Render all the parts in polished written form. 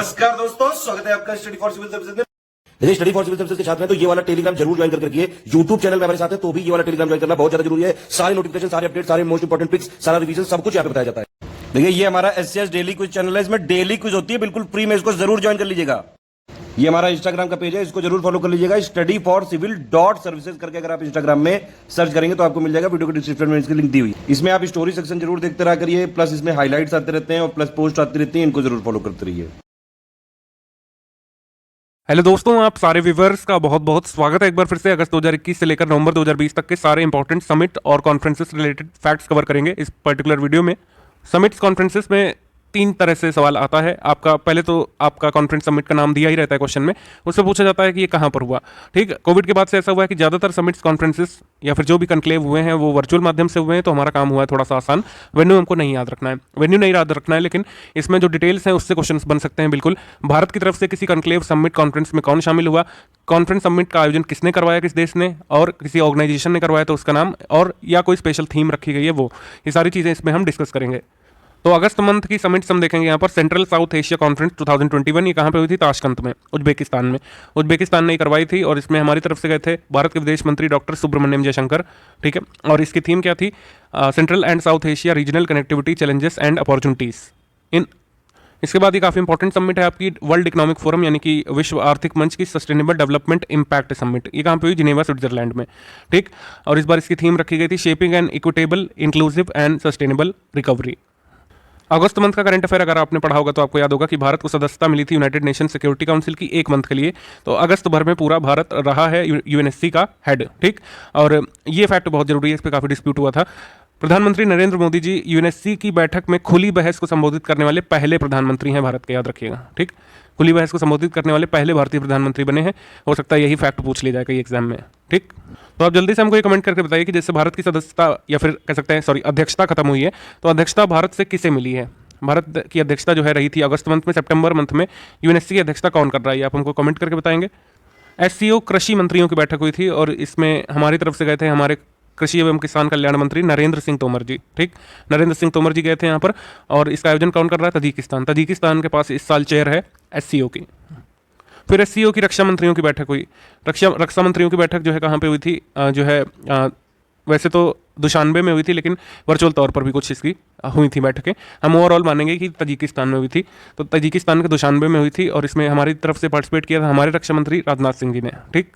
नमस्कार दोस्तों, स्वागत है आपका स्टडी फॉर सिविल सर्विसेज में। यदि स्टडी फॉर सिविल सर्विसेज के छात्र हैं तो ये वाला टेलीग्राम जरूर ज्वाइन करके रखिए। यूट्यूब चैनल में हमारे साथ है तो भी ये वाला टेलीग्राम ज्वाइन करना बहुत ज्यादा जरूरी है। सारे नोटिफिकेशन, सारे अपडेट, सारे मोस्ट इंपोर्टेंट पिक्स, सारा रिवीजन सब कुछ यहाँ पे बताया जाता है। देखिए ये हमारा एससीएस डेली क्विज चैनल है, इसमें डेली क्विज होती है, बिल्कुल फ्री में, इसको जरूर ज्वाइन कर लीजिएगा। ये हमारा इंस्टाग्राम का पेज है, इसको जरूर फॉलो कर लीजिएगा। Study for civil dot services करके अगर आप इंस्टाग्राम में सर्च करेंगे तो आपको मिल जाएगा। वीडियो के डिस्क्रिप्शन में इसकी लिंक दी हुई। इसमें आप स्टोरी सेक्शन जरूर देखते रहा करिए, प्लस इसमें हाईलाइट्स आते रहते हैं और प्लस पोस्ट आती रहती है, इनको जरूर फॉलो करते रहिए। हेलो दोस्तों, आप सारे व्यूवर्स का बहुत बहुत स्वागत है एक बार फिर से। अगस्त 2021 से लेकर नवंबर 2020 तक के सारे इंपॉर्टेंट समिट और कॉन्फ्रेंसेस रिलेटेड फैक्ट्स कवर करेंगे इस पर्टिकुलर वीडियो में। समिट्स कॉन्फ्रेंसेस में तीन तरह से सवाल आता है आपका। पहले तो आपका कॉन्फ्रेंस समिट का नाम दिया ही रहता है क्वेश्चन में, उसमें पूछा जाता है कि ये कहाँ पर हुआ। ठीक, कोविड के बाद से ऐसा हुआ है कि ज़्यादातर समिट्स कॉन्फ्रेंसेस या फिर जो भी कन्क्लेव हुए हैं वो वर्चुअल माध्यम से हुए हैं, तो हमारा काम हुआ है थोड़ा सा आसान। वेन्यू हमको नहीं याद रखना है, वेन्यू नहीं याद रखना है, लेकिन इसमें जो डिटेल्स हैं उससे क्वेश्चन बन सकते हैं बिल्कुल। भारत की तरफ से किसी कन्क्लेव समिट कॉन्फ्रेंस में कौन शामिल हुआ, कॉन्फ्रेंस समिट का आयोजन किसने करवाया, किस देश ने, और किसी ऑर्गेनाइजेशन ने करवाया तो उसका नाम, और या कोई स्पेशल थीम रखी गई है वो, ये सारी चीज़ें इसमें हम डिस्कस करेंगे। तो अगस्त मंथ की समिट्स हम देखेंगे यहाँ पर। सेंट्रल साउथ एशिया कॉन्फ्रेंस 2021, ये कहाँ पे हुई थी? ताशकंद में, उज्बेकिस्तान में। उज्बेकिस्तान ने ही करवाई थी और इसमें हमारी तरफ से गए थे भारत के विदेश मंत्री डॉक्टर सुब्रमण्यम जयशंकर। ठीक है, और इसकी थीम क्या थी? Central and south Asia regional connectivity challenges and opportunities इन। इसके बाद ये काफ़ी इंपॉर्टेंट समिट है आपकी, वर्ल्ड इकोनॉमिक फोरम यानी कि विश्व आर्थिक मंच की सस्टेनेबल डेवलपमेंट इम्पैक्ट समिट। ये कहाँ पे हुई? जिनेवा, स्विट्जरलैंड में। ठीक, और इस बार इसकी थीम रखी गई थी shaping an equitable, inclusive and sustainable recovery. अगस्त मंथ का करंट अफेयर अगर आपने पढ़ा होगा तो आपको याद होगा कि भारत को सदस्यता मिली थी यूनाइटेड नेशन सिक्योरिटी काउंसिल की एक मंथ के लिए। तो अगस्त भर में पूरा भारत रहा है यूएनएससी का हेड। ठीक, और ये फैक्ट बहुत जरूरी है, इस पर काफ़ी डिस्प्यूट हुआ था। प्रधानमंत्री नरेंद्र मोदी जी यूएनएससी की बैठक में खुली बहस को संबोधित करने वाले पहले प्रधानमंत्री हैं भारत के, याद रखिएगा। ठीक, खुली बहस को संबोधित करने वाले पहले भारतीय प्रधानमंत्री बने हैं। हो सकता है यही फैक्ट पूछ लिया जाए कई एग्जाम में। ठीक, तो आप जल्दी से हमको ये कमेंट करके बताइए कि जैसे भारत की सदस्यता या फिर कह सकते हैं अध्यक्षता खत्म हुई है, तो अध्यक्षता भारत से किसे मिली है? भारत की अध्यक्षता जो है रही थी अगस्त मंथ में, सितंबर मंथ में यूएनएससी की अध्यक्षता कौन कर रहा है, आप हमको कमेंट करके बताएंगे। एससीओ कृषि मंत्रियों की बैठक हुई थी और इसमें हमारी तरफ से गए थे हमारे कृषि एवं किसान कल्याण मंत्री नरेंद्र सिंह तोमर जी। ठीक, नरेंद्र सिंह तोमर जी गए थे यहाँ पर, और इसका आयोजन कौन कर रहा है? तजिकिस्तान। तजिकिस्तान के पास इस साल चेयर है एससीओ की। फिर एससीओ की रक्षा मंत्रियों की बैठक हुई। रक्षा मंत्रियों की बैठक जो है कहाँ पर हुई थी? वैसे तो दुशानबे में हुई थी, लेकिन वर्चुअल तौर पर भी कुछ इसकी हुई थी बैठकें। हम ओवरऑल मानेंगे कि तजिकिस्तान में हुई थी। तो तजिकिस्तान के दुशानबे में हुई थी और इसमें हमारी तरफ से पार्टिसिपेट किया था हमारे रक्षा मंत्री राजनाथ सिंह जी ने। ठीक,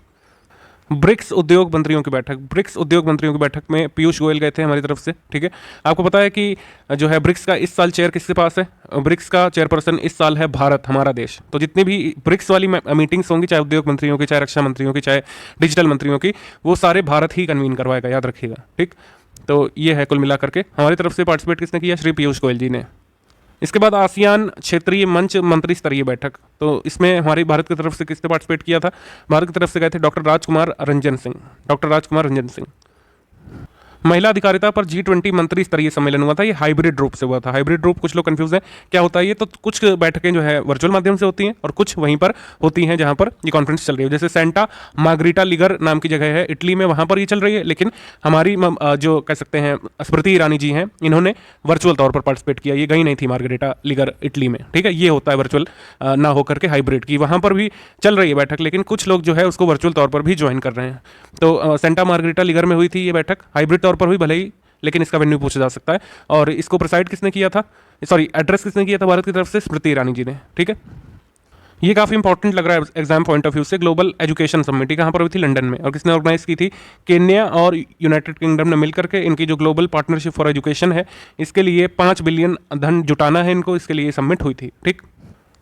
ब्रिक्स उद्योग मंत्रियों की बैठक। ब्रिक्स उद्योग मंत्रियों की बैठक में पीयूष गोयल गए थे हमारी तरफ से। ठीक है, आपको पता है कि जो है ब्रिक्स का इस साल चेयर किसके पास है? ब्रिक्स का चेयरपर्सन इस साल है भारत, हमारा देश। तो जितनी भी ब्रिक्स वाली मीटिंग्स होंगी, चाहे उद्योग मंत्रियों की, चाहे रक्षा मंत्रियों की, चाहे डिजिटल मंत्रियों की, वो सारे भारत ही कन्वीन करवाएगा, याद रखिएगा। ठीक, तो ये है कुल मिलाकर के। हमारी तरफ से पार्टिसिपेट किसने किया? श्री पीयूष गोयल जी ने। इसके बाद आसियान क्षेत्रीय मंच मंत्री स्तरीय बैठक। तो इसमें हमारी भारत की तरफ से किसने पार्टिसिपेट किया था? भारत की तरफ से गए थे डॉक्टर राजकुमार रंजन सिंह। डॉक्टर राजकुमार रंजन सिंह। महिला अधिकारिता पर G20 मंत्री स्तरीय सम्मेलन हुआ था। ये हाइब्रिड रूप से हुआ था। हाइब्रिड रूप, कुछ लोग कंफ्यूज हैं क्या होता है ये, तो कुछ बैठकें जो है वर्चुअल माध्यम से होती हैं और कुछ वहीं पर होती हैं जहां पर ये कॉन्फ्रेंस चल रही है। जैसे सेंटा मार्गरीटा लिगर नाम की जगह है इटली में, वहां पर ये चल रही है, लेकिन हमारी जो कह सकते हैं स्मृति ईरानी जी हैं, इन्होंने वर्चुअल तौर पर पार्टिसिपेट किया। ये गई नहीं थी मार्गरीटा लिगर इटली में। ठीक है, ये होता है वर्चुअल ना होकर के हाइब्रिड की। वहां पर भी चल रही है बैठक, लेकिन कुछ लोग जो है उसको वर्चुअल तौर पर भी ज्वाइन कर रहे हैं। तो सेंटा मार्गरीटा लिगर में हुई थी ये बैठक, हाइब्रिड तौर पर हुई भले ही, लेकिन इसका वेन्यू पूछा जा सकता है। और इसको प्रिसाइड किसने किया था, एड्रेस किसने किया था भारत की तरफ से? स्मृति ईरानी जी ने। ठीक है, ये काफ़ी इंपॉर्टेंट लग रहा है एग्जाम पॉइंट ऑफ व्यू से। ग्लोबल एजुकेशन समिट कहाँ पर हुई थी? लंदन में। और किसने ऑर्गेनाइज की थी? केन्या और यूनाइटेड किंगडम ने मिलकर के इनकी जो ग्लोबल पार्टनरशिप फॉर एजुकेशन है, इसके लिए 5 बिलियन धन जुटाना है इनको, इसके लिए समिट हुई थी। ठीक,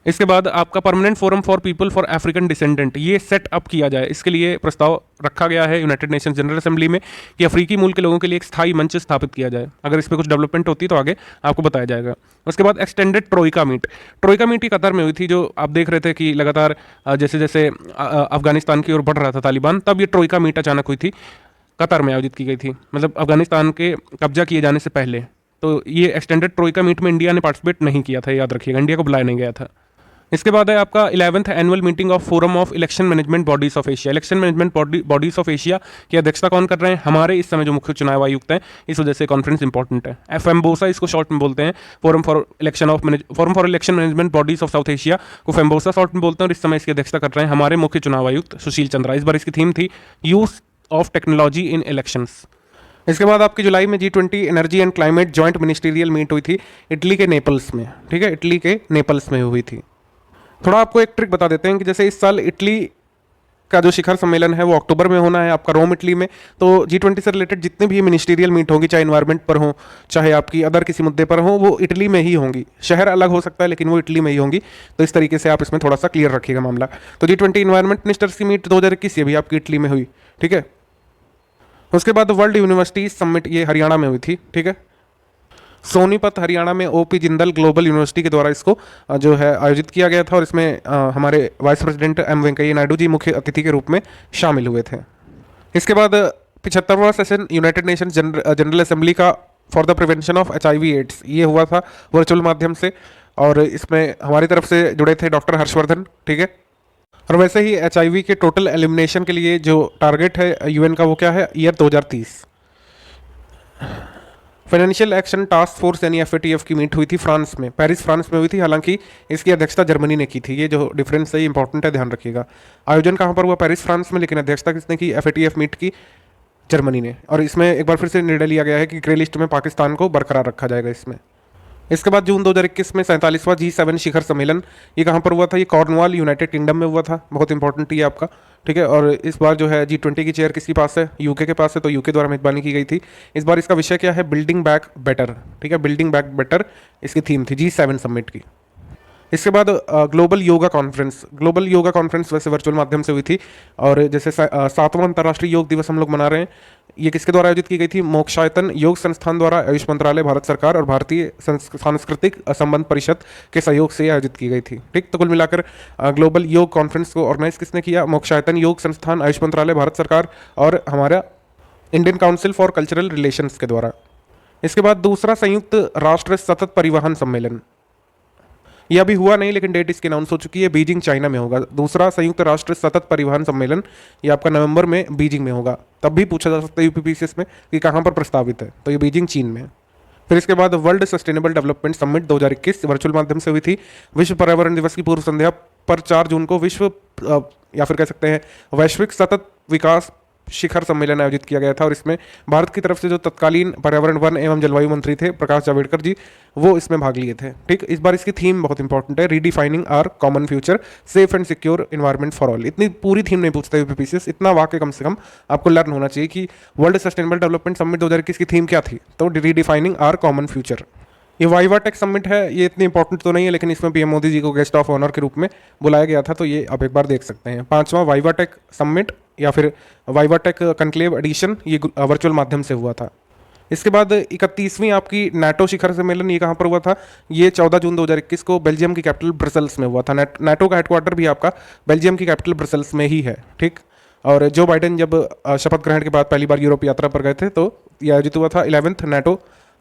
इसके बाद आपका permanent forum for people for African descendant, ये सेट अप किया जाए, इसके लिए प्रस्ताव रखा गया है यूनाइटेड नेशन जनरल असेंबली में कि अफ्रीकी मूल के लोगों के लिए एक स्थायी मंच स्थापित किया जाए। अगर इस पर कुछ डेवलपमेंट होती है तो आगे आपको बताया जाएगा। उसके बाद extended troika meet. Troika meet ही कतर में हुई थी, जो आप देख रहे थे कि लगातार जैसे जैसे अफगानिस्तान की ओर बढ़ रहा था तालिबान, तब ये ट्रोइका मीट अचानक हुई थी, कतर में आयोजित की गई थी, मतलब अफगानिस्तान के कब्जा किए जाने से पहले। तो ये एक्सटेंडेड ट्रोइका मीट में इंडिया ने पार्टिसिपेट नहीं किया था, याद रखिएगा, इंडिया को बुलाया नहीं गया था। इसके बाद है आपका 11th annual meeting of forum of election management bodies of Asia. Election management bodies of Asia की अध्यक्षता कौन कर रहे हैं? हमारे इस समय जो मुख्य चुनाव आयुक्त हैं, इस वजह से कॉन्फ्रेंस इंपॉर्टेंट है। FMBOSA इसको शॉर्ट में बोलते हैं, forum for election management bodies of south Asia को FMBOSA शॉर्ट में बोलते हैं, और इस समय इसकी अध्यक्षता कर रहे हैं हमारे मुख्य चुनाव आयुक्त सुशील चंद्रा। इस बार इसकी थीम थी use of technology in elections. इसके बाद आपकी जुलाई में G20 energy and climate joint ministerial meet हुई थी इटली के नेपल्स में, ठीक है, इटली के नेपल्स में हुई थी। थोड़ा आपको एक ट्रिक बता देते हैं कि जैसे इस साल इटली का जो शिखर सम्मेलन है वो अक्टूबर में होना है आपका रोम इटली में, तो G20 से रिलेटेड जितने भी मिनिस्टीरियल मीट होंगी, चाहे इन्वायरमेंट पर हो, चाहे आपकी अदर किसी मुद्दे पर हो, वो इटली में ही होंगी। शहर अलग हो सकता है लेकिन वो इटली में ही होंगी। तो इस तरीके से आप इसमें थोड़ा सा क्लियर रखिएगा मामला। तो G20 इन्वायरमेंट मिनिस्टर्स की मीट 2021 ये भी आपकी इटली में हुई, ठीक है। उसके बाद वर्ल्ड यूनिवर्सिटी समिट ये हरियाणा में हुई थी, ठीक है। सोनीपत हरियाणा में OP जिंदल ग्लोबल यूनिवर्सिटी के द्वारा इसको जो है आयोजित किया गया था, और इसमें हमारे vice president M Venkaiah Naidu ji मुख्य अतिथि के रूप में शामिल हुए थे। इसके बाद 75वां session United Nation General Assembly का for the prevention of HIV AIDS ये हुआ था वर्चुअल माध्यम से, और इसमें हमारी तरफ से जुड़े थे डॉक्टर हर्षवर्धन, ठीक है। और वैसे ही HIV के टोटल एलिमिनेशन के लिए जो टारगेट है UN का वो क्या है? Year 2030। Financial action task force यानी FATF की मीट हुई थी फ्रांस में, पेरिस फ्रांस में हुई थी। हालांकि इसकी अध्यक्षता जर्मनी ने की थी। ये जो डिफरेंस है ये इंपॉर्टेंट है, ध्यान रखिएगा। आयोजन कहाँ पर हुआ? पेरिस फ्रांस में, लेकिन अध्यक्षता किसने की? FATF मीट की जर्मनी ने। और इसमें एक बार फिर से निर्णय लिया गया है कि ग्रे लिस्ट में पाकिस्तान को बरकरार रखा जाएगा इसमें। इसके बाद जून 2021 में 47वां G7 शिखर सम्मेलन ये कहाँ पर हुआ था? ये कॉर्नवाल यूनाइटेड किंगडम में हुआ था। बहुत इंपॉर्टेंट ये आपका, ठीक है। और इस बार जो है G20 की चेयर किसके पास है? UK के पास है, तो UK द्वारा मेजबानी की गई थी। इस बार इसका विषय क्या है? बिल्डिंग बैक बेटर, ठीक है, बिल्डिंग बैक बेटर इसकी थीम थी G7 समिट की। इसके बाद ग्लोबल योगा कॉन्फ्रेंस वैसे वर्चुअल माध्यम से हुई थी, और जैसे 7वां अंतर्राष्ट्रीय योग दिवस हम लोग मना रहे हैं, ये किसके द्वारा आयोजित की गई थी? मोक्षायतन योग संस्थान द्वारा, आयुष मंत्रालय, भारत सरकार और भारतीय सांस्कृतिक संबंध परिषद के सहयोग से आयोजित की गई थी, ठीक। तो कुल मिलाकर ग्लोबल योग कॉन्फ्रेंस को ऑर्गेनाइज किसने किया? मोक्षायतन योग संस्थान, आयुष मंत्रालय, भारत सरकार और हमारा Indian council for cultural relations के द्वारा। इसके बाद दूसरा संयुक्त राष्ट्र सतत परिवहन सम्मेलन, यह अभी हुआ नहीं लेकिन डेट इसकी अनाउंस हो चुकी है, बीजिंग चाइना में होगा। दूसरा संयुक्त राष्ट्र सतत परिवहन सम्मेलन ये आपका नवंबर में बीजिंग में होगा। तब भी पूछा जा सकता है UPPCS में कि कहाँ पर प्रस्तावित है, तो ये बीजिंग चीन में है। फिर इसके बाद world sustainable development summit 2021 virtual माध्यम से हुई थी। विश्व पर्यावरण दिवस की पूर्व संध्या पर 4 जून को विश्व या फिर कह सकते हैं वैश्विक सतत विकास शिखर सम्मेलन आयोजित किया गया था, और इसमें भारत की तरफ से जो तत्कालीन पर्यावरण, वन एवं जलवायु मंत्री थे प्रकाश जावड़ेकर जी, वो इसमें भाग लिए थे, ठीक। इस बार इसकी थीम बहुत इंपॉर्टेंट है, redefining our common future, safe and secure environment for all. इतनी पूरी थीम नहीं पूछता UPPCS, इतना वाक्य कम से कम आपको लर्न होना चाहिए कि वर्ल्ड सस्टेनेबल डेवलपमेंट समिट 2021 की थीम क्या थी, तो रीडिफाइनिंग आवर कॉमन फ्यूचर। ये वाइवा टेक समिट है, ये इतनी इंपॉर्टेंट तो नहीं है, लेकिन इसमें PM मोदी जी को गेस्ट ऑफ ऑनर के रूप में बुलाया गया था, तो ये आप एक बार देख सकते हैं। 5वां वाइवा टेक समिट या फिर वाइवा टेक कनक्लेव एडिशन ये वर्चुअल माध्यम से हुआ था। इसके बाद 31वीं आपकी नाटो शिखर सम्मेलन ये कहाँ पर हुआ था? ये 14 जून 2021 को बेल्जियम की कैपिटल ब्रसेल्स में हुआ था। नाटो का हेडक्वार्टर भी आपका बेल्जियम की कैपिटल ब्रसेल्स में ही है, ठीक। और जो बाइडेन जब शपथ ग्रहण के बाद पहली बार यूरोप यात्रा पर गए थे, तो यह आयोजित हुआ था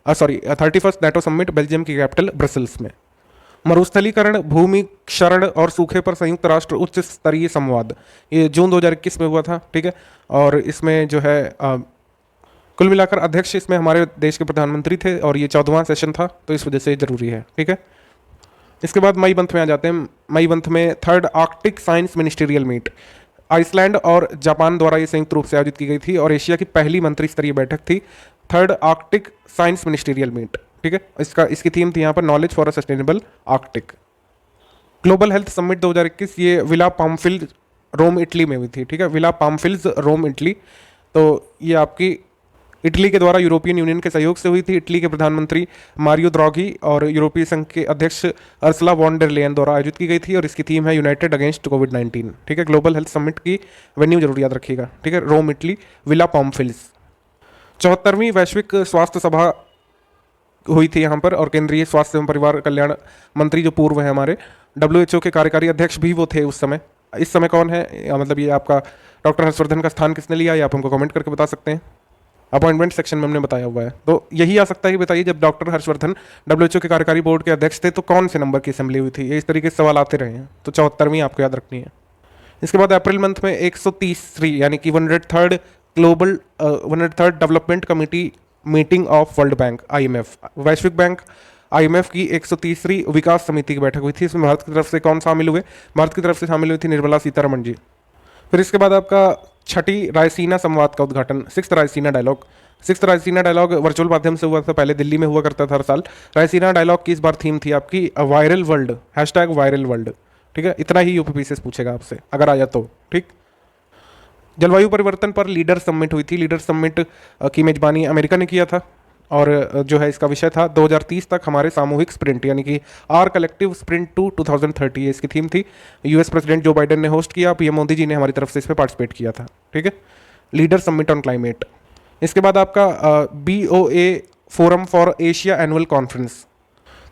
31st नाटो समिट बेल्जियम की कैपिटल ब्रसेल्स में। मरुस्थलीकरण, भूमि क्षरण और सूखे पर संयुक्त राष्ट्र उच्च स्तरीय संवाद ये जून 2021 में हुआ था, ठीक है। और इसमें जो है कुल मिलाकर अध्यक्ष इसमें हमारे देश के प्रधानमंत्री थे, और ये 14वां सेशन था, तो इस वजह से जरूरी है, ठीक है। इसके बाद मई मंथ में आ जाते हैं। मई मंथ में 3rd Arctic science ministerial meet Iceland और जापान द्वारा ये संयुक्त रूप से आयोजित की गई थी, और एशिया की पहली मंत्री स्तरीय बैठक थी 3rd Arctic science ministerial meet, ठीक है। इसकी थीम थी यहाँ पर knowledge for a sustainable Arctic. Global health summit 2021 ये विला पामफिल्स रोम इटली में हुई थी, ठीक है, विला पामफिल्स रोम इटली। तो ये आपकी इटली के द्वारा यूरोपियन यूनियन के सहयोग से हुई थी। इटली के प्रधानमंत्री मारियो द्राघी और यूरोपीय संघ के अध्यक्ष अर्सला वॉन डेर लेयन द्वारा आयोजित की गई थी, और इसकी थीम है यूनाइटेड अगेंस्ट कोविड-19, ठीक है। ग्लोबल हेल्थ समिट की वेन्यू जरूर याद रखिएगा, ठीक है, रोम इटली, विला पामफिल्स। 74वीं वैश्विक स्वास्थ्य सभा हुई थी यहाँ पर, और केंद्रीय स्वास्थ्य एवं परिवार कल्याण मंत्री जो पूर्व है हमारे WHO के कार्यकारी अध्यक्ष भी वो थे उस समय। इस समय कौन है, मतलब ये आपका डॉक्टर हर्षवर्धन का स्थान किसने लिया, ये आप हमको कमेंट करके बता सकते हैं। अपॉइंटमेंट सेक्शन में हमने बताया हुआ है। तो यही आ सकता है कि बताइए जब डॉक्टर हर्षवर्धन WHO के कार्यकारी बोर्ड के अध्यक्ष थे तो कौन से नंबर की असेंबली हुई थी, ये इस तरीके से सवाल आते रहे हैं। तो 74वीं आपको याद रखनी है। इसके बाद अप्रैल मंथ में 130वीं यानी कि 103rd global 103rd development committee meeting of world bank IMF, वैश्विक बैंक IMF की 130वीं विकास समिति की बैठक हुई थी। इसमें भारत की तरफ से कौन शामिल हुए? भारत की तरफ से शामिल हुई थी निर्मला सीतारमण जी। फिर इसके बाद आपका छठी रायसीना संवाद का उद्घाटन, सिक्स्थ रायसीना डायलॉग वर्चुअल माध्यम से हुआ था, पहले दिल्ली में हुआ करता था हर साल। रायसीना डायलॉग की इस बार थीम थी आपकी वायरल वर्ल्ड, #वायरल वर्ल्ड। ठीक है, इतना ही यूपीपीसीएस पूछेगा आपसे अगर आया तो। ठीक, जलवायु परिवर्तन पर लीडर समिट हुई थी। लीडर समिट की मेजबानी अमेरिका ने किया था और जो है इसका विषय था 2030 तक हमारे सामूहिक स्प्रिंट यानी कि आर कलेक्टिव स्प्रिंट टू 2030, ये इसकी थीम थी। यूएस प्रेसिडेंट जो बाइडेन ने होस्ट किया, पीएम मोदी जी ने हमारी तरफ से इसमें पार्टिसिपेट किया था। ठीक है, लीडर समिट ऑन क्लाइमेट। इसके बाद आपका BOA forum for Asia annual conference,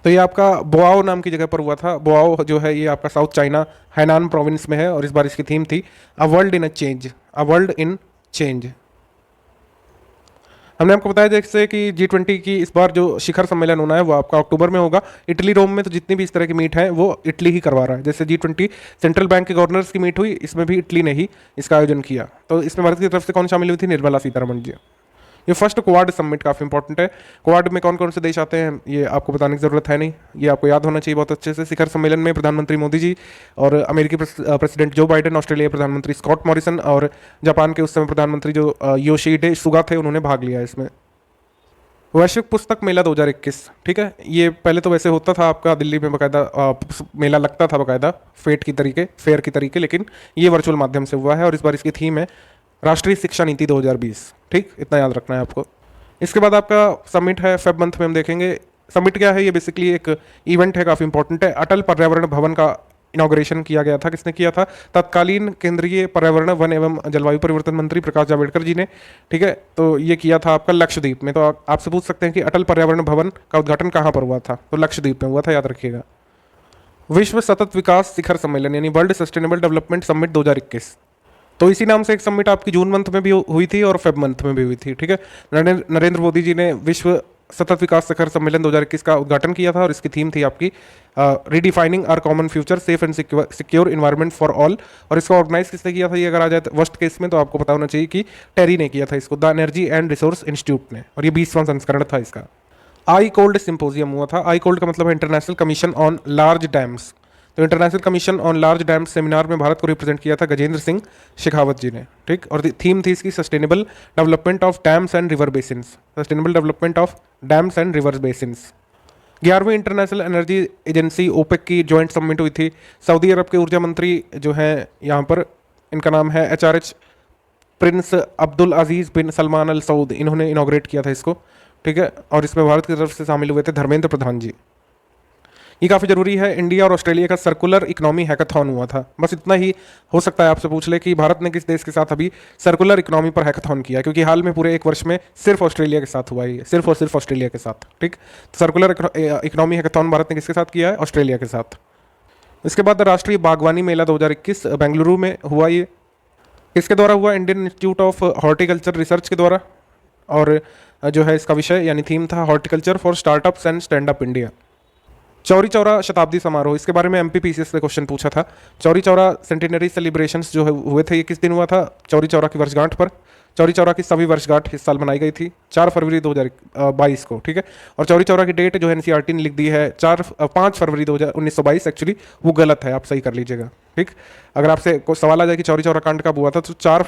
तो ये आपका बोआओ नाम की जगह पर हुआ था। बोआओ जो है ये आपका साउथ चाइना हैनान प्रोविंस में है और इस बार इसकी थीम थी अ वर्ल्ड इन चेंज। हमने आपको बताया जैसे कि G20 की इस बार जो शिखर सम्मेलन होना है वो आपका अक्टूबर में होगा इटली रोम में। तो जितनी भी इस तरह की मीट है वो इटली ही करवा रहा है। जैसे G20 सेंट्रल बैंक के गवर्नर्स की मीट हुई, इसमें भी इटली ने ही इसका आयोजन किया। तो इसमें भारत की तरफ से कौन शामिल हुई थी? निर्मला सीतारमण जी। ये फर्स्ट क्वाड समिट काफ़ी इंपॉर्टेंट है। क्वाड में कौन कौन से देश आते हैं ये आपको बताने की ज़रूरत है नहीं, ये आपको याद होना चाहिए बहुत अच्छे से। शिखर सम्मेलन में प्रधानमंत्री मोदी जी और अमेरिकी प्रेसिडेंट जो बाइडेन, ऑस्ट्रेलिया प्रधानमंत्री स्कॉट मॉरिसन और जापान के उस समय प्रधानमंत्री जो योशिहिडे सुगा थे, उन्होंने भाग लिया इसमें। वैश्विक पुस्तक मेला 2021, ठीक है, ये पहले तो वैसे होता था आपका दिल्ली में बाकायदा मेला लगता था बाकायदा फेयर की तरीके, लेकिन ये वर्चुअल माध्यम से हुआ है और इस बार इसकी थीम है राष्ट्रीय शिक्षा नीति 2020। ठीक, इतना याद रखना है आपको। इसके बाद आपका समिट है फेब मंथ में, हम देखेंगे समिट क्या है। ये बेसिकली एक इवेंट है, काफ़ी इंपॉर्टेंट है। अटल पर्यावरण भवन का इनॉग्रेशन किया गया था। किसने किया था? तत्कालीन केंद्रीय पर्यावरण, वन एवं जलवायु परिवर्तन मंत्री प्रकाश जावड़ेकर जी ने। ठीक है, तो ये किया था आपका लक्षद्वीप में। तो आपसे पूछ सकते हैं कि अटल पर्यावरण भवन का उद्घाटन कहाँ पर हुआ था? तो लक्षद्वीप में हुआ था, याद रखिएगा। विश्व सतत विकास शिखर सम्मेलन यानी वर्ल्ड सस्टेनेबल डेवलपमेंट समिट 2021, तो इसी नाम से एक समिट आपकी जून मंथ में भी हुई थी और फेब मंथ में भी हुई थी। ठीक है, नरेंद्र मोदी जी ने विश्व सतत विकास शिखर सम्मेलन 2021 का उद्घाटन किया था और इसकी थीम थी आपकी redefining our common future, safe and secure environment for all. और इसको ऑर्गेनाइज किसने किया था? ये अगर आ जाए वर्स्ट केस में तो आपको पता होना चाहिए कि टेरी ने किया था इसको, the energy and resource institute ने, और ये 20वां संस्करण था इसका। आई कोल्ड सिंपोजियम हुआ था। आई कोल्ड का मतलब है international commission on large dams. तो international commission on large dams seminar में भारत को रिप्रेजेंट किया था गजेंद्र सिंह शेखावत जी ने। ठीक, और थीम थी इसकी sustainable development of dams and river basins, sustainable development of dams and river basins. 11वीं इंटरनेशनल एनर्जी एजेंसी ओपेक की जॉइंट समिट हुई थी। सऊदी अरब के ऊर्जा मंत्री जो हैं यहाँ पर, इनका नाम है HRH प्रिंस अब्दुल अजीज़ बिन सलमान अल सऊद, इन्होंने इनॉग्रेट किया था इसको। ठीक है, और इसमें भारत की तरफ से शामिल हुए थे धर्मेंद्र प्रधान जी। ये काफ़ी जरूरी है। इंडिया और ऑस्ट्रेलिया का सर्कुलर इकोनॉमी हैकाथॉन हुआ था। बस इतना ही हो सकता है आपसे पूछ ले कि भारत ने किस देश के साथ अभी सर्कुलर इकोनॉमी पर हैकाथॉन किया, क्योंकि हाल में पूरे एक वर्ष में सिर्फ ऑस्ट्रेलिया के साथ हुआ है, सिर्फ और सिर्फ ऑस्ट्रेलिया के साथ। ठीक, तो सर्कुलर इकोनॉमी हैकाथॉन भारत ने किसके साथ किया है? ऑस्ट्रेलिया के साथ। इसके बाद राष्ट्रीय बागवानी मेला 2021 बेंगलुरु में हुआ। ये किसके द्वारा हुआ? Indian institute of horticulture research के द्वारा, और जो है इसका विषय यानी थीम था horticulture for startups and stand up India. Chauri Chaura शताब्दी समारोह, इसके बारे में MPPCS से क्वेश्चन पूछा था। चौरी चौरा सेंटिनरी सेलिब्रेशंस जो हुए थे, ये किस दिन हुआ था? चौरी चौरा की वर्षगांठ पर। चौरी चौरा की सभी वर्षगांठ इस साल मनाई गई थी 4 फरवरी 2022 को। ठीक है, और चौरी चौरा की डेट जो है NCERT ने लिख दी है 5 फरवरी 1922, एक्चुअली वो गलत है, आप सही कर लीजिएगा। ठीक, अगर आपसे कोई सवाल आ जाए कि चौरी चौरा कांड कब हुआ था तो 4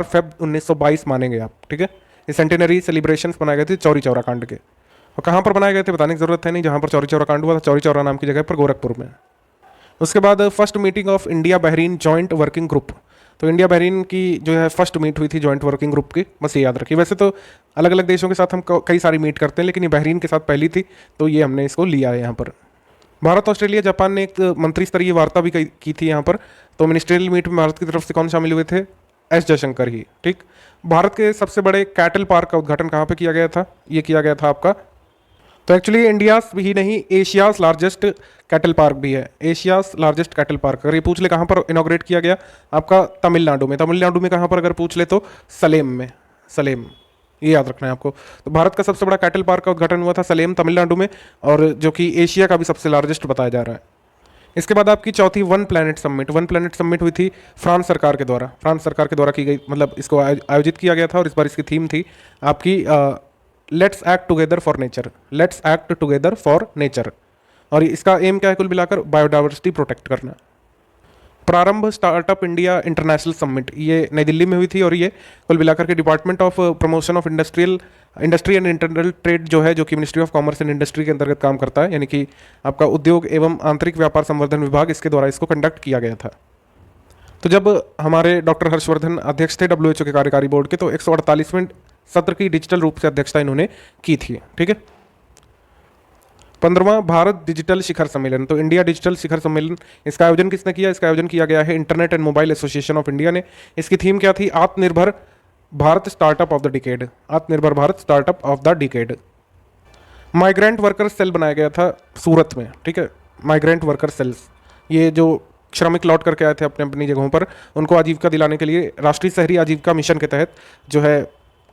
फेब 1922 मानेंगे आप। ठीक है, ये सेंटिनरी सेलिब्रेशंस बनाए गए थे चौरी चौरा कांड के। और कहाँ पर बनाए गए थे बताने की जरूरत है नहीं, जहाँ पर चौरी चौरा कांड हुआ था चौरी चौरा नाम की जगह पर, गोरखपुर में। उसके बाद first meeting of India Bahrain joint working group, तो इंडिया बहरीन की जो है फर्स्ट मीट हुई थी जॉइंट वर्किंग ग्रुप की, बस ये याद रखिए। वैसे तो अलग अलग देशों के साथ हम कई सारी मीट करते हैं, लेकिन ये बहरीन के साथ पहली थी, तो ये हमने इसको लिया है यहाँ पर। भारत, ऑस्ट्रेलिया, जापान ने एक मंत्री स्तरीय वार्ता भी की थी यहाँ पर। तो मिनिस्ट्रियल मीट में भारत की तरफ से कौन शामिल हुए थे? S जयशंकर ही। ठीक, भारत के सबसे बड़े कैटल पार्क का उद्घाटन कहाँ पे किया गया था? ये किया गया था आपका, तो एक्चुअली इंडिया ही नहीं एशियाज लार्जेस्ट कैटल पार्क भी है। एशियाज लार्जेस्ट कैटल पार्क, अगर ये पूछ ले कहाँ पर इनॉग्रेट किया गया? आपका तमिलनाडु में। तमिलनाडु में कहाँ पर अगर पूछ ले तो सलेम में। सलेम, ये याद रखना है आपको। तो भारत का सबसे बड़ा कैटल पार्क का उद्घाटन हुआ था सलेम तमिलनाडु में, और जो कि एशिया का भी सबसे लार्जेस्ट बताया जा रहा है। इसके बाद आपकी चौथी वन प्लैनेट समिट हुई थी फ्रांस सरकार के द्वारा की गई, मतलब इसको आयोजित किया गया था, और इस बार इसकी थीम थी आपकी let's act together for nature. और इसका एम क्या है कुल मिलाकर? बायोडाइवर्सिटी प्रोटेक्ट करना। प्रारंभ स्टार्टअप इंडिया इंटरनेशनल समिट, ये नई दिल्ली में हुई थी, और ये कुल मिलाकर के department of promotion of industry and internal trade जो है, जो कि ministry of commerce and industry के अंतर्गत काम करता है, यानी कि आपका उद्योग एवं आंतरिक व्यापार संवर्धन विभाग, इसके द्वारा इसको कंडक्ट किया गया था। तो जब हमारे डॉक्टर हर्षवर्धन अध्यक्ष थे WHO के कार्यकारी बोर्ड के, तो 148वें सत्र की डिजिटल रूप से अध्यक्षता इन्होंने की थी। ठीक है। 15वां भारत डिजिटल शिखर सम्मेलन, तो इंडिया डिजिटल शिखर सम्मेलन, इसका आयोजन किसने किया? इसका आयोजन किया गया है internet and mobile association of India ने। इसकी थीम क्या थी? Aatmanirbhar Bharat startup of the decade. Migrant worker cell बनाया गया था सूरत में। ठीक है, माइग्रेंट वर्कर सेल्स, ये जो श्रमिक लौट करके आए थे अपने अपनी जगहों पर, उनको आजीविका दिलाने के लिए राष्ट्रीय शहरी आजीविका मिशन के तहत जो है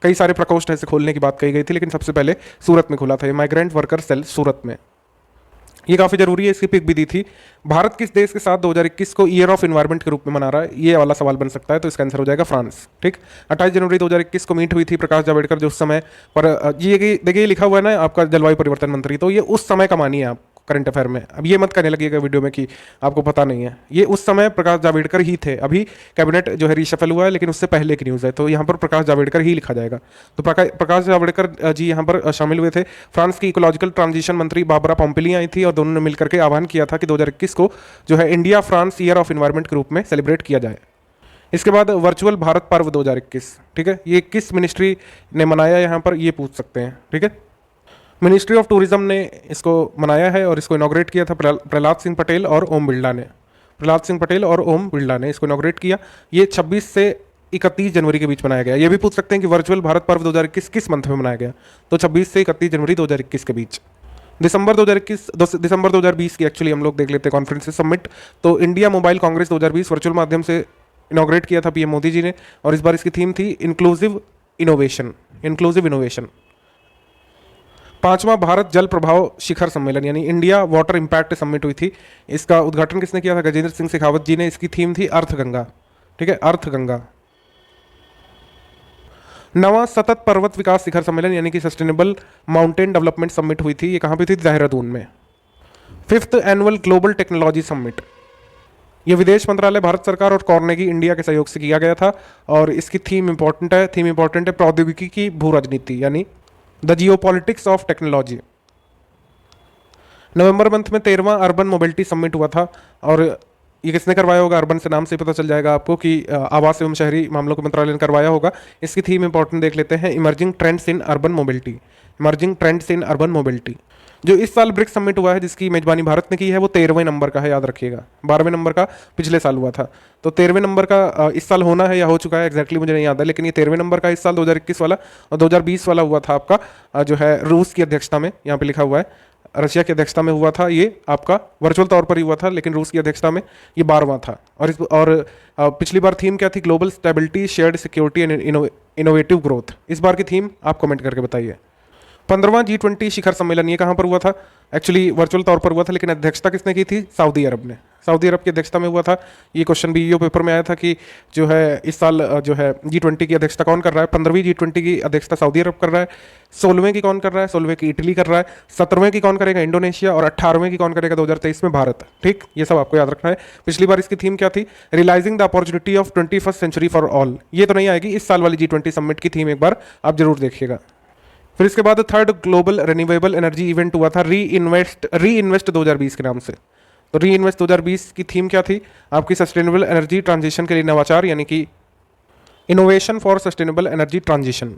कई सारे प्रकोष्ठ ऐसे खोलने की बात कही गई थी, लेकिन सबसे पहले सूरत में खुला था ये माइग्रेंट वर्कर सेल सूरत में। ये काफ़ी जरूरी है, इसकी पिक भी दी थी। भारत किस देश के साथ 2021 को ईयर ऑफ एनवायरनमेंट के रूप में मना रहा है? ये वाला सवाल बन सकता है, तो इसका आंसर हो जाएगा फ्रांस। ठीक, 28 जनवरी 2021 को मीट हुई थी प्रकाश जावड़ेकर, जो उस समय पर ये देखिए लिखा हुआ है ना आपका जलवायु परिवर्तन मंत्री, तो ये उस समय का मानिए आप करंट अफेयर में। अब ये मत कहने लगिएगा वीडियो में कि आपको पता नहीं है, ये उस समय प्रकाश जावड़ेकर ही थे। अभी कैबिनेट जो है रीशफल हुआ है, लेकिन उससे पहले की न्यूज़ है, तो यहाँ पर प्रकाश जावड़ेकर ही लिखा जाएगा। तो प्रकाश जावड़ेकर जी यहाँ पर शामिल हुए थे। फ्रांस की इकोलॉजिकल ट्रांजिशन मंत्री बाबरा पॉम्पिली आई थी, और दोनों ने मिलकर के आह्वान किया था कि 2021 को जो है India France year of environment के रूप में सेलिब्रेट किया जाए। इसके बाद वर्चुअल भारत पर्व 2021, ठीक है, ये किस मिनिस्ट्री ने मनाया यहाँ पर, ये पूछ सकते हैं। ठीक है, मिनिस्ट्री ऑफ टूरिज्म ने इसको मनाया है, और इसको इनॉग्रेट किया था प्रहलाद सिंह पटेल और ओम बिरला ने इसको इनॉग्रेट किया। ये 26 से 31 जनवरी के बीच मनाया गया। ये भी पूछ सकते हैं कि वर्चुअल भारत पर्व 2021 किस मंथ में मनाया गया, तो 26 से 31 जनवरी 2021 के बीच। दिसंबर 2020 की एक्चुअली हम लोग देख लेते हैं कॉन्फ्रेंस समिट। तो इंडिया मोबाइल कांग्रेस 2020 वर्चुअल माध्यम से इनॉग्रेट किया था पीएम मोदी जी ने, और इस बार इसकी थीम थी इंक्लूसिव इनोवेशन। 5वां भारत जल प्रभाव शिखर सम्मेलन, यानी इंडिया वाटर इम्पैक्ट समिट हुई थी। इसका उद्घाटन किसने किया था? गजेंद्र सिंह शेखावत जी ने। इसकी थीम थी अर्थ गंगा। ठीक है, अर्थ गंगा। 9वां सतत पर्वत विकास शिखर सम्मेलन, यानी कि सस्टेनेबल माउंटेन डेवलपमेंट समिट हुई थी। ये कहाँ पे थी? देहरादून में। 5th annual global technology summit, ये विदेश मंत्रालय, भारत सरकार और कार्नेगी इंडिया के सहयोग से किया गया था, और इसकी थीम इंपॉर्टेंट है प्रौद्योगिकी की भू राजनीति, यानी the geopolitics of technology. November month में 13वां अर्बन मोबिलिटी समिट हुआ था, और ये किसने करवाया होगा? अर्बन से नाम से पता चल जाएगा आपको कि आवास एवं शहरी मामलों के मंत्रालय ने करवाया होगा। इसकी थीम इंपॉर्टेंट देख लेते हैं, emerging trends in urban mobility. जो इस साल ब्रिक्स समिट हुआ है, जिसकी मेजबानी भारत ने की है, वो 13वें नंबर का है, याद रखिएगा। 12वें नंबर का पिछले साल हुआ था, तो 13वें नंबर का इस साल होना है या हो चुका है एग्जैक्टली मुझे नहीं याद है, लेकिन ये 13वें नंबर का इस साल 2021 वाला, और 2020 वाला हुआ था आपका जो है रूस की अध्यक्षता में। यहाँ पे लिखा हुआ है रशिया की अध्यक्षता में हुआ था, ये आपका वर्चुअल तौर पर ही हुआ था, लेकिन रूस की अध्यक्षता में ये 12वां था। और पिछली बार थीम क्या थी? Global stability, shared security and innovative growth. इस बार की थीम आप कमेंट करके बताइए। 15वां G20 शिखर सम्मेलन, ये कहाँ पर हुआ था? एक्चुअली वर्चुअल तौर पर हुआ था, लेकिन अध्यक्षता किसने की थी? सऊदी अरब ने। सऊदी अरब की अध्यक्षता में हुआ था। ये क्वेश्चन भी पेपर में आया था कि जो है इस साल जो है G20 की अध्यक्षता कौन कर रहा है? 15वीं G20 की अध्यक्षता सऊदी अरब कर रहा है। 16वें की कौन कर रहा है? 16वें की इटली कर रहा है। 17वें की कौन करेगा? इंडोनेशिया। और 18वें की कौन करेगा 2023 में? भारत। ठीक, ये सब आपको याद रखना है। पिछली बार इसकी थीम क्या थी? Realising the opportunity of 21st century for all. ये तो नहीं आएगी, इस साल वाली G20 समिट की थीम एक बार आप जरूर देखिएगा। फिर इसके बाद 3rd global renewable energy event हुआ था री इन्वेस्ट 2020 के नाम से। तो री इन्वेस्ट 2020 की थीम क्या थी? आपकी सस्टेनेबल एनर्जी ट्रांजिशन के लिए नवाचार, यानी कि innovation for sustainable energy transition.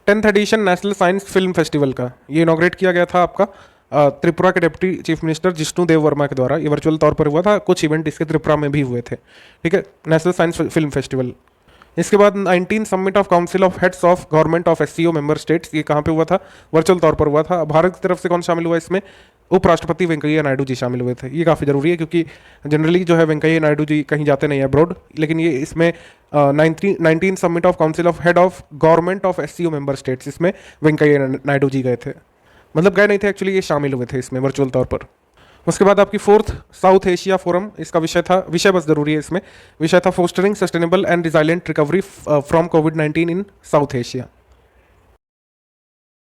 10th edition national science film festival का ये इनॉग्रेट किया गया था आपका त्रिपुरा के deputy chief minister Jishnu Dev Varma के द्वारा। ये वर्चुअल तौर पर हुआ था, कुछ इवेंट इसके त्रिपुरा में भी हुए थे। ठीक है, नेशनल साइंस फिल्म फेस्टिवल। इसके बाद 19 summit of council of heads of government of SCO member states, ये कहाँ पे हुआ था? वर्चुअल तौर पर हुआ था। भारत की तरफ से कौन शामिल हुआ इसमें? उपराष्ट्रपति वेंकैया नायडू जी शामिल हुए थे। ये काफ़ी ज़रूरी है क्योंकि जनरली जो है वेंकैया नायडू जी कहीं जाते नहीं है अब्रॉड, लेकिन ये इसमें 19 summit of council of head of government of SCO member states, इसमें वेंकैया नायडू जी गए थे। मतलब गए नहीं थे एक्चुअली, ये शामिल हुए थे इसमें वर्चुअल तौर पर। उसके बाद आपकी 4th साउथ एशिया फोरम, इसका विषय बस जरूरी है इसमें, विषय था fostering sustainable and resilient recovery from covid in south Asia.